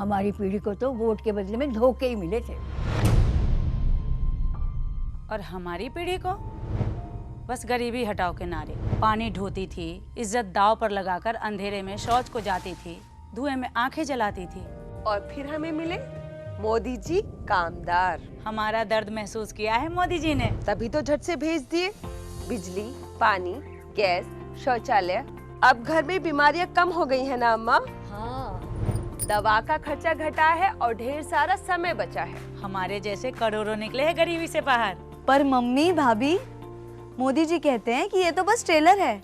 हमारी पीढ़ी को तो वोट के बदले में धोखे ही मिले थे। और हमारी पीढ़ी को बस गरीबी हटाओ के नारे। पानी ढोती थी, इज्जत दांव पर लगाकर अंधेरे में शौच को जाती थी, धुएं में आंखें जलाती थी। और फिर हमें मिले मोदी जी कामदार। हमारा दर्द महसूस किया है मोदी जी ने, तभी तो झट से भेज दिए बिजली, पानी, गैस, शौचालय। अब घर में बीमारियां कम हो गई है ना अम्मा? हाँ, दवा का खर्चा घटा है और ढेर सारा समय बचा है। हमारे जैसे करोड़ों निकले हैं गरीबी से बाहर। पर मम्मी भाभी, मोदी जी कहते हैं कि ये तो बस ट्रेलर है,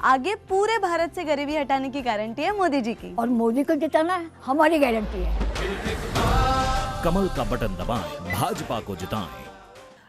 आगे पूरे भारत से गरीबी हटाने की गारंटी है मोदी जी की। और मोदी को जिताना है हमारी गारंटी है। कमल का बटन दबाएं, भाजपा को जिताएं।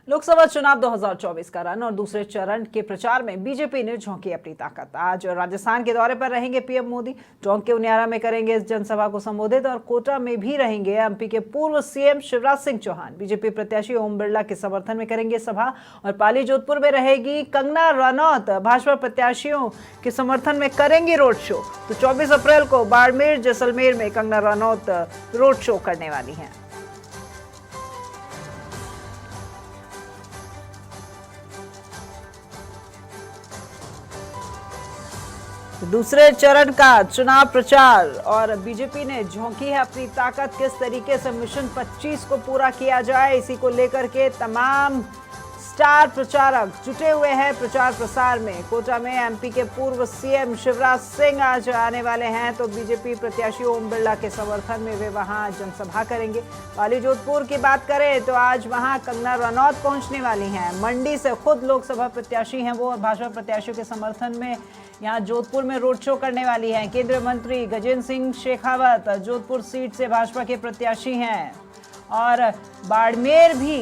लोकसभा चुनाव 2024 का रन और दूसरे चरण के प्रचार में बीजेपी ने झोंकी अपनी ताकत। आज राजस्थान के दौरे पर रहेंगे पीएम मोदी। टोंक के उनियारा में करेंगे इस जनसभा को संबोधित और कोटा में भी रहेंगे एमपी के पूर्व सीएम शिवराज सिंह चौहान। बीजेपी प्रत्याशी ओम बिरला के समर्थन में करेंगे सभा और पाली जोधपुर में रहेगी कंगना रनौत। भाजपा प्रत्याशियों के समर्थन में करेंगी रोड शो। तो 24 अप्रैल को बाड़मेर जैसलमेर में कंगना रनौत रोड शो करने वाली है। दूसरे चरण का चुनाव प्रचार और बीजेपी ने झोंकी है अपनी ताकत। किस तरीके से मिशन 25 को पूरा किया जाए, इसी को लेकर के तमाम स्टार प्रचारक जुटे हुए हैं प्रचार प्रसार में। कोटा में एमपी के पूर्व सीएम शिवराज सिंह आज आने वाले हैं, तो बीजेपी प्रत्याशी ओम बिरला के समर्थन में वे वहां जनसभा करेंगे। पाली जोधपुर की बात करें तो आज वहां कंगना रनौत पहुंचने वाली हैं। मंडी से खुद लोकसभा प्रत्याशी हैं वो, भाजपा प्रत्याशियों के समर्थन में यहाँ जोधपुर में रोड शो करने वाली हैं। केंद्रीय मंत्री गजेंद्र सिंह शेखावत जोधपुर सीट से भाजपा के प्रत्याशी हैं। और बाड़मेर भी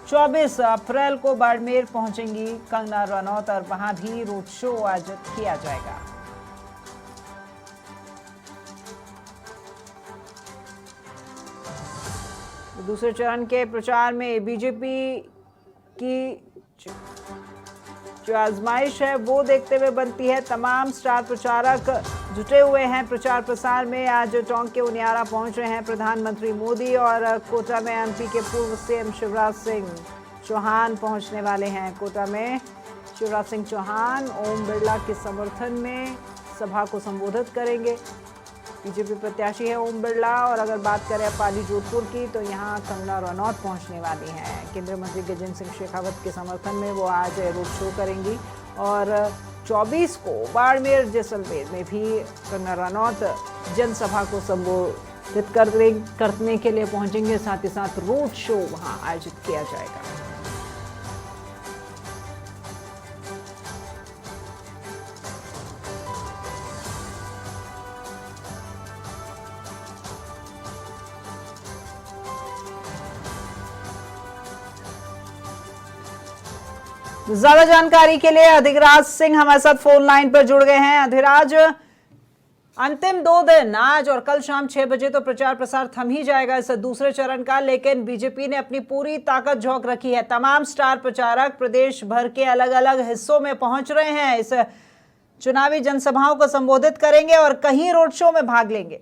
24 अप्रैल को बाड़मेर पहुंचेंगी कंगना रनौत और वहां भी रोड शो आयोजित किया जाएगा। दूसरे चरण के प्रचार में बीजेपी की जो आजमाइश है वो देखते हुए बनती है। तमाम स्टार प्रचारक जुटे हुए हैं प्रचार प्रसार में। आज टोंक के उनियारा पहुंच रहे हैं प्रधानमंत्री मोदी और कोटा में एमपी के पूर्व सीएम शिवराज सिंह चौहान पहुंचने वाले हैं। कोटा में शिवराज सिंह चौहान ओम बिरला के समर्थन में सभा को संबोधित करेंगे। बीजेपी प्रत्याशी है ओम बिरला। और अगर बात करें पाली जोधपुर की तो यहाँ कंगना रनौत पहुंचने वाली हैं। केंद्रीय मंत्री गजेंद्र सिंह शेखावत के समर्थन में वो आज रोड शो करेंगी। और 24 को बाड़मेर जैसलमेर में भी कंगना रनौत जनसभा को संबोधित करने के लिए पहुंचेंगे। साथ ही साथ रोड शो वहां आयोजित किया जाएगा। ज्यादा जानकारी के लिए अधिराज सिंह हमारे साथ फोन लाइन पर जुड़ गए हैं। अधिराज, अंतिम 2 दिन आज और कल शाम 6 बजे तो प्रचार प्रसार थम ही जाएगा इस दूसरे चरण का, लेकिन बीजेपी ने अपनी पूरी ताकत झोंक रखी है। तमाम स्टार प्रचारक प्रदेश भर के अलग अलग हिस्सों में पहुंच रहे हैं, इस चुनावी जनसभाओं को संबोधित करेंगे और कहीं रोड शो में भाग लेंगे।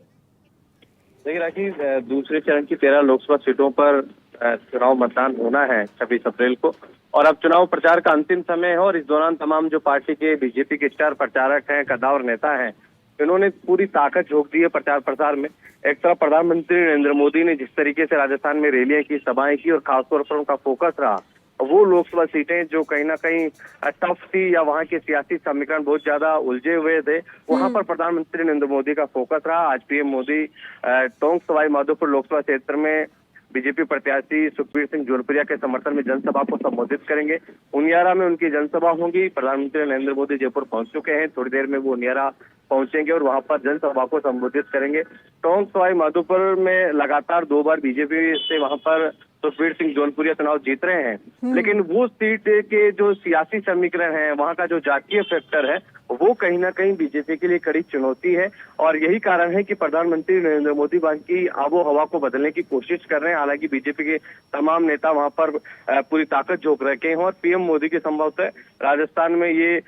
देखिए राखी, दूसरे चरण की 13 लोकसभा सीटों पर चुनाव मतदान होना है 26 अप्रैल को और अब चुनाव प्रचार का अंतिम समय है। और इस दौरान तमाम जो पार्टी के बीजेपी के स्टार प्रचारक हैं, कद्दावर नेता हैं, इन्होंने पूरी ताकत झोंक दी है प्रचार प्रसार में। एक तरफ प्रधानमंत्री नरेंद्र मोदी ने जिस तरीके से राजस्थान में रैलियां की, सभाएं की और खासतौर पर उनका फोकस रहा वो लोकसभा सीटें जो कहीं ना कहीं टफ थी या वहां के सियासी समीकरण बहुत ज्यादा उलझे हुए थे, वहां पर प्रधानमंत्री नरेंद्र मोदी का फोकस रहा। आज पीएम मोदी टोंक सवाई माधोपुर लोकसभा क्षेत्र में बीजेपी प्रत्याशी सुखबीर सिंह जोनपुरिया के समर्थन में जनसभा को संबोधित करेंगे। उनियारा में उनकी जनसभा होगी। प्रधानमंत्री नरेंद्र मोदी जयपुर पहुंच चुके हैं, थोड़ी देर में वो उनियारा पहुंचेंगे और वहां पर जनसभा को संबोधित करेंगे। टोंक सवाई माधोपुर में लगातार 2 बार बीजेपी से वहां पर सुखबीर सिंह जोनपुरिया चुनाव जीत रहे हैं, लेकिन वो सीट के जो सियासी समीकरण है, वहां का जो जातीय फैक्टर है, वो कहीं ना कहीं बीजेपी के लिए कड़ी चुनौती है। और यही कारण है कि प्रधानमंत्री नरेंद्र मोदी वहां की आबो हवा को बदलने की कोशिश कर रहे हैं। हालांकि बीजेपी के तमाम नेता वहां पर पूरी ताकत झोंक रखे हैं और पीएम मोदी के संभवतः राजस्थान में ये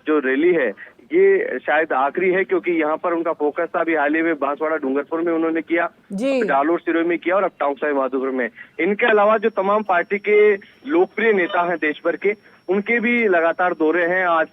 जो रैली है ये शायद आखिरी है, क्योंकि यहाँ पर उनका फोकस था अभी हाल ही में बांसवाड़ा डूंगरपुर में उन्होंने किया, जालोर सिरोही में किया और अब टाउनसाई माधोपुर में। इनके अलावा जो तमाम पार्टी के लोकप्रिय नेता हैं देश भर के, उनके भी लगातार दौरे हैं। आज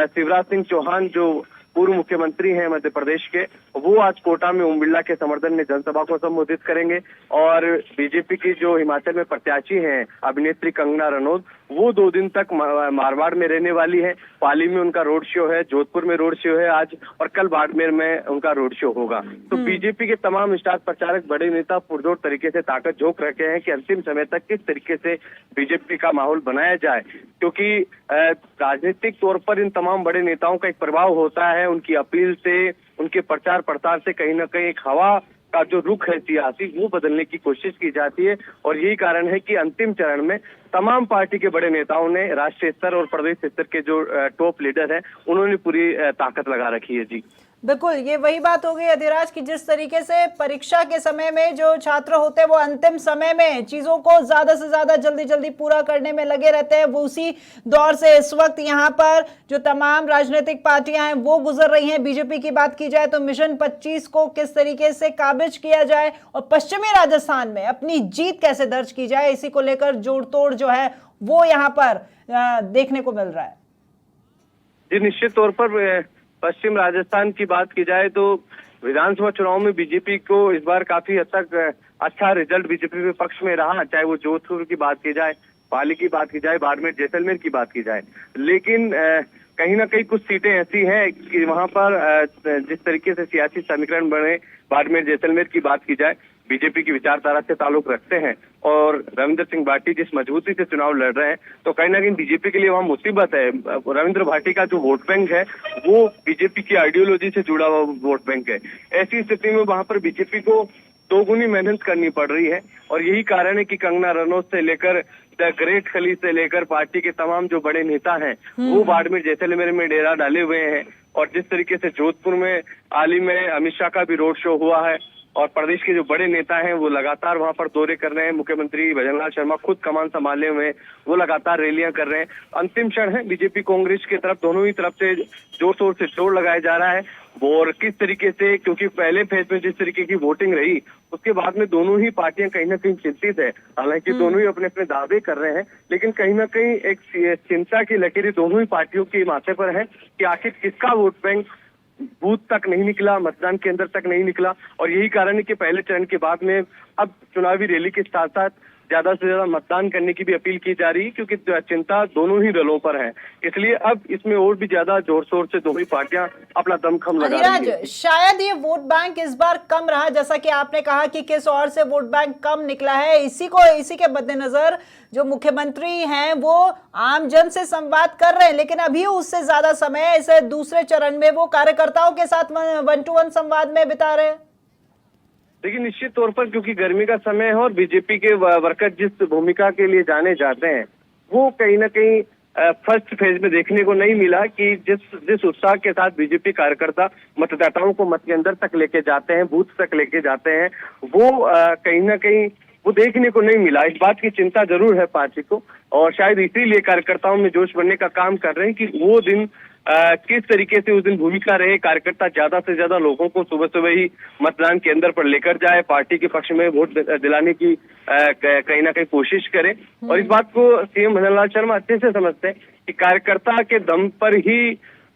शिवराज सिंह चौहान जो पूर्व मुख्यमंत्री हैं मध्य प्रदेश के, वो आज कोटा में ओम बिरला के समर्थन में जनसभा को संबोधित करेंगे। और बीजेपी की जो हिमाचल में प्रत्याशी हैं अभिनेत्री कंगना रनौत, वो 2 दिन तक मारवाड़ में रहने वाली है। पाली में उनका रोड शो है, जोधपुर में रोड शो है आज, और कल बाड़मेर में उनका रोड शो होगा। तो बीजेपी के तमाम स्टार प्रचारक, बड़े नेता पुरजोर तरीके से ताकत झोंक रखे हैं कि अंतिम समय तक किस तरीके से बीजेपी का माहौल बनाया जाए, क्योंकि राजनीतिक तौर पर इन तमाम बड़े नेताओं का एक प्रभाव होता है। उनकी अपील से, उनके प्रचार प्रसार से कहीं ना कहीं एक हवा का जो रुख है सियासी, वो बदलने की कोशिश की जाती है। और यही कारण है कि अंतिम चरण में तमाम पार्टी के बड़े नेताओं ने, राष्ट्रीय स्तर और प्रदेश स्तर के जो टॉप लीडर हैं, उन्होंने पूरी ताकत लगा रखी है। जी बिल्कुल, ये वही बात हो गई अधिराज की जिस तरीके से परीक्षा के समय में जो छात्र होते हैं वो अंतिम समय में चीजों को ज्यादा से ज्यादा जल्दी जल्दी पूरा करने में लगे रहते हैं, वो उसी दौर से इस वक्त यहाँ पर जो तमाम राजनीतिक पार्टियां हैं वो गुजर रही हैं। बीजेपी की बात की जाए तो मिशन 25 को किस तरीके से काबिज किया जाए और पश्चिमी राजस्थान में अपनी जीत कैसे दर्ज की जाए, इसी को लेकर जोड़ तोड़ जो है वो यहाँ पर देखने को मिल रहा है। जी निश्चित तौर पर पश्चिम राजस्थान की बात की जाए तो विधानसभा चुनाव में बीजेपी को इस बार काफी हद तक अच्छा रिजल्ट बीजेपी के पक्ष में रहा, चाहे वो जोधपुर की बात की जाए, पाली की बात की जाए, बाड़मेर जैसलमेर की बात की जाए। लेकिन कहीं ना कहीं कुछ सीटें ऐसी हैं कि वहां पर जिस तरीके से सियासी समीकरण बने, बाड़मेर जैसलमेर की बात की जाए, बीजेपी की विचारधारा से ताल्लुक रखते हैं और रविंद्र सिंह भाटी जिस मजबूती से चुनाव लड़ रहे हैं, तो कहीं ना कहीं बीजेपी के लिए वहाँ मुसीबत है। रविंद्र भाटी का जो वोट बैंक है वो बीजेपी की आइडियोलॉजी से जुड़ा हुआ वोट बैंक है। ऐसी स्थिति में वहां पर बीजेपी को दोगुनी मेहनत करनी पड़ रही है और यही कारण है कि कंगना रनौत से लेकर द ग्रेट खली से लेकर पार्टी के तमाम जो बड़े नेता हैं वो बाड़मेर जैसलमेर में डेरा डाले हुए हैं। और जिस तरीके से जोधपुर में हाल ही में अमित शाह का भी रोड शो हुआ है और प्रदेश के जो बड़े नेता हैं वो लगातार वहां पर दौरे कर रहे हैं। मुख्यमंत्री भजनलाल शर्मा खुद कमान संभाले हुए हैं, वो लगातार रैलियां कर रहे हैं। अंतिम क्षण है, बीजेपी कांग्रेस की तरफ, दोनों ही तरफ से जोर शोर से जोर लगाया जा रहा है। और किस तरीके से, क्योंकि पहले फेज में जिस तरीके की वोटिंग रही उसके बाद में दोनों ही पार्टियां कहीं ना कहीं चिंतित है। हालांकि दोनों ही अपने अपने दावे कर रहे हैं, लेकिन कहीं ना कहीं एक चिंता की लकीर दोनों ही पार्टियों के माथे पर है कि आखिर किसका वोट बैंक बूथ तक नहीं निकला, मतदान केंद्र तक नहीं निकला। और यही कारण है कि पहले चरण के बाद में अब चुनावी रैली के साथ साथ ज्यादा से ज्यादा मतदान करने की भी अपील की जा रही है, क्योंकि चिंता दोनों ही दलों पर है। इसलिए अब इसमें और भी ज्यादा जोर शोर से दोनों ही पार्टियां अपना दमखम लगा रही हैं। शायद ये वोट बैंक इस बार कम रहा, जैसा कि आपने कहा कि किस और से वोट बैंक कम निकला है, इसी के मद्देनजर जो मुख्यमंत्री हैं वो आम जन से संवाद कर रहे हैं, लेकिन अभी उससे ज्यादा समय इसे दूसरे चरण में वो कार्यकर्ताओं के साथ 1-to-1 संवाद में बिता रहे हैं। देखिए निश्चित तौर पर क्योंकि गर्मी का समय है और बीजेपी के वर्कर जिस भूमिका के लिए जाने जाते हैं वो कहीं ना कहीं फर्स्ट फेज में देखने को नहीं मिला कि जिस उत्साह के साथ बीजेपी कार्यकर्ता मतदाताओं को मत केंद्र तक लेके जाते हैं, बूथ तक लेके जाते हैं, वो कहीं ना कहीं वो देखने को नहीं मिला। इस बात की चिंता जरूर है पार्टी को और शायद इसीलिए कार्यकर्ताओं में जोश बढ़ने का काम कर रहे हैं कि वो दिन किस तरीके से उस दिन भूमिका रहे, कार्यकर्ता ज्यादा से ज्यादा लोगों को सुबह सुबह ही मतदान केंद्र पर लेकर जाए, पार्टी के पक्ष में वोट दिलाने की कहीं ना कहीं कोशिश करें। और इस बात को सीएम भजनलाल शर्मा अच्छे से समझते हैं कि कार्यकर्ता के दम पर ही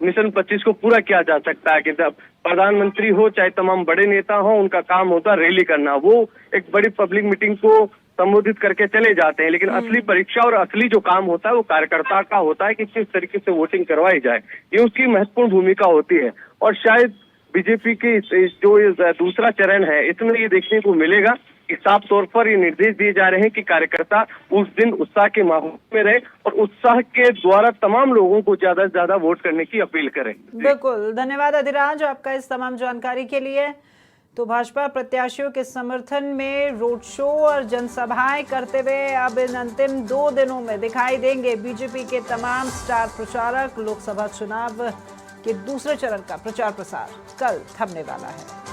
मिशन 25 को पूरा किया जा सकता है। कि प्रधानमंत्री हो चाहे तमाम बड़े नेता हो, उनका काम होता है रैली करना, वो एक बड़ी पब्लिक मीटिंग को संबोधित करके चले जाते हैं, लेकिन असली परीक्षा और असली जो काम होता है वो कार्यकर्ता का होता है कि किस तरीके से वोटिंग करवाई जाए, ये उसकी महत्वपूर्ण भूमिका होती है। और शायद बीजेपी की जो दूसरा चरण है इसमें ये देखने को मिलेगा कि साफ तौर पर ये निर्देश दिए जा रहे हैं कि कार्यकर्ता उस दिन उत्साह के माहौल में रहे और उत्साह के द्वारा तमाम लोगों को ज्यादा से ज्यादा वोट करने की अपील करें। बिल्कुल, धन्यवाद अधिराज आपका इस तमाम जानकारी के लिए। तो भाजपा प्रत्याशियों के समर्थन में रोड शो और जनसभाएं करते हुए अब इन अंतिम 2 दिनों में दिखाई देंगे बीजेपी के तमाम स्टार प्रचारक। लोकसभा चुनाव के दूसरे चरण का प्रचार प्रसार कल थमने वाला है।